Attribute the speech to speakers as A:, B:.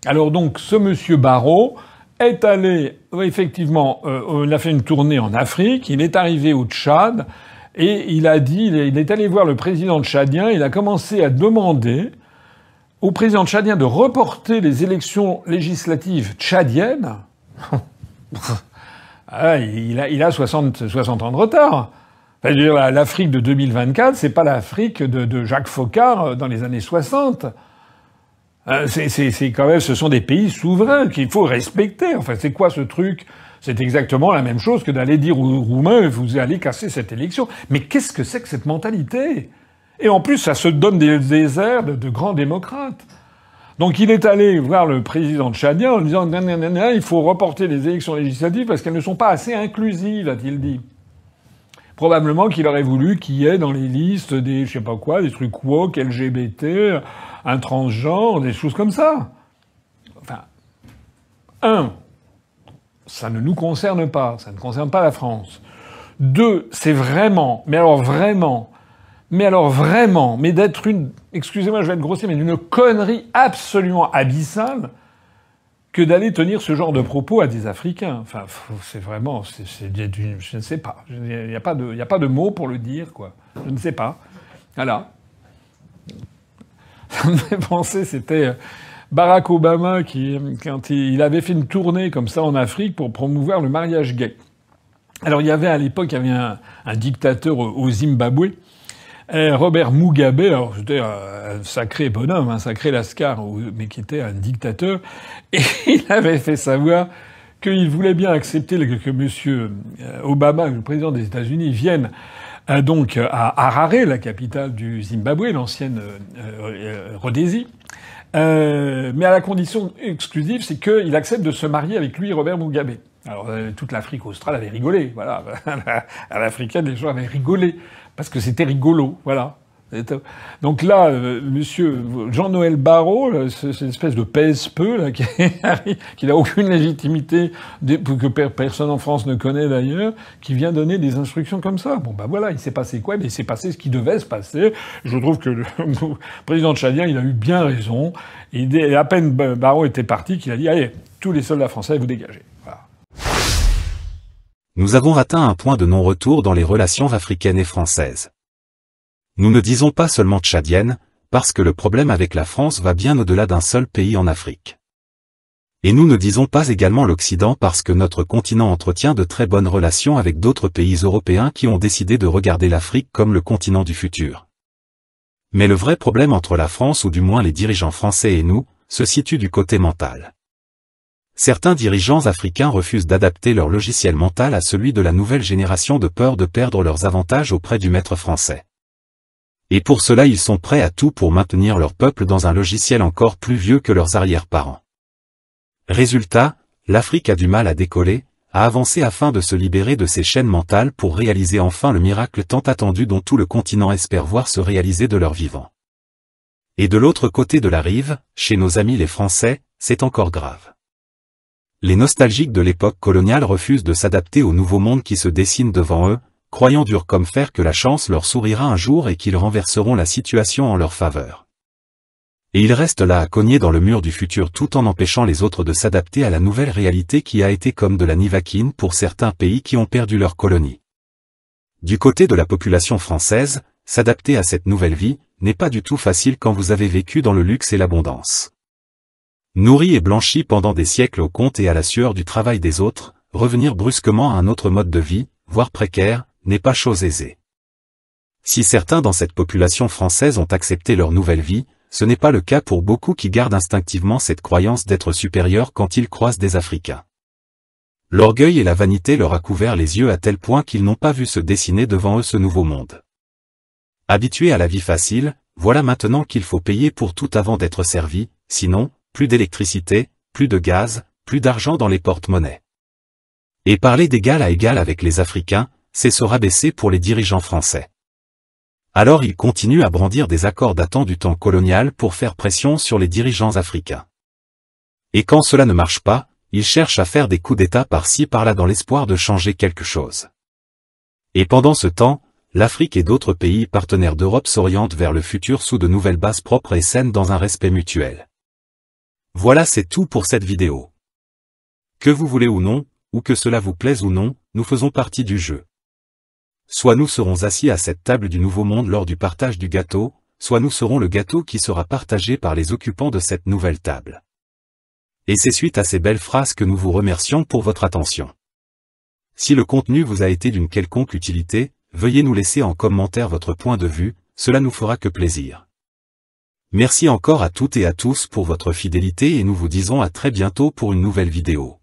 A: Alors donc, ce monsieur Barrot est allé, effectivement, il a fait une tournée en Afrique, il est arrivé au Tchad, et il est allé voir le président tchadien, il a commencé à demander au président tchadien de reporter les élections législatives tchadiennes. Il a 60 ans de retard. Enfin, l'Afrique de 2024, c'est pas l'Afrique de Jacques Foccart dans les années 60. C'est quand même, ce sont des pays souverains qu'il faut respecter. Enfin, c'est quoi ce truc? C'est exactement la même chose que d'aller dire aux Roumains, vous allez casser cette élection. Mais qu'est-ce que c'est que cette mentalité? Et en plus, ça se donne des airs de grands démocrates. Donc il est allé voir le président tchadien en disant « il faut reporter les élections législatives parce qu'elles ne sont pas assez inclusives », a-t-il dit. Probablement qu'il aurait voulu qu'il y ait dans les listes des, je sais pas quoi, des trucs woke, LGBT, un transgenre, des choses comme ça. Enfin, ça ne nous concerne pas, ça ne concerne pas la France. 2, c'est vraiment, mais d'être une, excusez-moi, je vais être grossier, mais d'une connerie absolument abyssale que d'aller tenir ce genre de propos à des Africains. Enfin, c'est vraiment, je ne sais pas. Il n'y a pas de mots pour le dire, quoi. Je ne sais pas. Voilà. Ça me fait penser, c'était Barack Obama quand il avait fait une tournée comme ça en Afrique pour promouvoir le mariage gay. Alors à l'époque, il y avait un dictateur au Zimbabwe, Robert Mugabe, alors c'était un sacré bonhomme, un sacré lascar, mais qui était un dictateur, et il avait fait savoir qu'il voulait bien accepter que monsieur Obama, le président des États-Unis, vienne donc à Harare, la capitale du Zimbabwe, l'ancienne Rhodésie, mais à la condition exclusive, c'est qu'il accepte de se marier avec lui, Robert Mugabe. Alors toute l'Afrique australe avait rigolé, voilà. À l'africaine, les gens avaient rigolé parce que c'était rigolo, voilà. Donc là, monsieur Jean-Noël Barrot, cette espèce de pèse-peu là, qui n'a aucune légitimité, que personne en France ne connaît d'ailleurs, qui vient donner des instructions comme ça. Bon ben voilà, il s'est passé quoi? Mais il s'est passé ce qui devait se passer. Je trouve que le président tchadien, il a eu bien raison. Et à peine Barrot était parti, qu'il a dit allez, tous les soldats français, vous dégagez. Voilà.
B: Nous avons atteint un point de non-retour dans les relations africaines et françaises. Nous ne disons pas seulement tchadienne, parce que le problème avec la France va bien au-delà d'un seul pays en Afrique. Et nous ne disons pas également l'Occident parce que notre continent entretient de très bonnes relations avec d'autres pays européens qui ont décidé de regarder l'Afrique comme le continent du futur. Mais le vrai problème entre la France ou du moins les dirigeants français et nous, se situe du côté mental. Certains dirigeants africains refusent d'adapter leur logiciel mental à celui de la nouvelle génération de peur de perdre leurs avantages auprès du maître français. Et pour cela ils sont prêts à tout pour maintenir leur peuple dans un logiciel encore plus vieux que leurs arrière-parents. Résultat, l'Afrique a du mal à décoller, à avancer afin de se libérer de ses chaînes mentales pour réaliser enfin le miracle tant attendu dont tout le continent espère voir se réaliser de leur vivant. Et de l'autre côté de la rive, chez nos amis les Français, c'est encore grave. Les nostalgiques de l'époque coloniale refusent de s'adapter au nouveau monde qui se dessine devant eux, croyant dur comme fer que la chance leur sourira un jour et qu'ils renverseront la situation en leur faveur. Et ils restent là à cogner dans le mur du futur tout en empêchant les autres de s'adapter à la nouvelle réalité qui a été comme de la nivaquine pour certains pays qui ont perdu leur colonie. Du côté de la population française, s'adapter à cette nouvelle vie n'est pas du tout facile quand vous avez vécu dans le luxe et l'abondance. Nourri et blanchi pendant des siècles au compte et à la sueur du travail des autres, revenir brusquement à un autre mode de vie, voire précaire, n'est pas chose aisée. Si certains dans cette population française ont accepté leur nouvelle vie, ce n'est pas le cas pour beaucoup qui gardent instinctivement cette croyance d'être supérieurs quand ils croisent des Africains. L'orgueil et la vanité leur a couvert les yeux à tel point qu'ils n'ont pas vu se dessiner devant eux ce nouveau monde. Habitués à la vie facile, voilà maintenant qu'il faut payer pour tout avant d'être servi, sinon, plus d'électricité, plus de gaz, plus d'argent dans les porte-monnaies. Et parler d'égal à égal avec les Africains, c'est se rabaisser pour les dirigeants français. Alors ils continuent à brandir des accords datant du temps colonial pour faire pression sur les dirigeants africains. Et quand cela ne marche pas, ils cherchent à faire des coups d'État par-ci par-là dans l'espoir de changer quelque chose. Et pendant ce temps, l'Afrique et d'autres pays partenaires d'Europe s'orientent vers le futur sous de nouvelles bases propres et saines dans un respect mutuel. Voilà, c'est tout pour cette vidéo. Que vous voulez ou non, ou que cela vous plaise ou non, nous faisons partie du jeu. Soit nous serons assis à cette table du Nouveau Monde lors du partage du gâteau, soit nous serons le gâteau qui sera partagé par les occupants de cette nouvelle table. Et c'est suite à ces belles phrases que nous vous remercions pour votre attention. Si le contenu vous a été d'une quelconque utilité, veuillez nous laisser en commentaire votre point de vue, cela nous fera que plaisir. Merci encore à toutes et à tous pour votre fidélité et nous vous disons à très bientôt pour une nouvelle vidéo.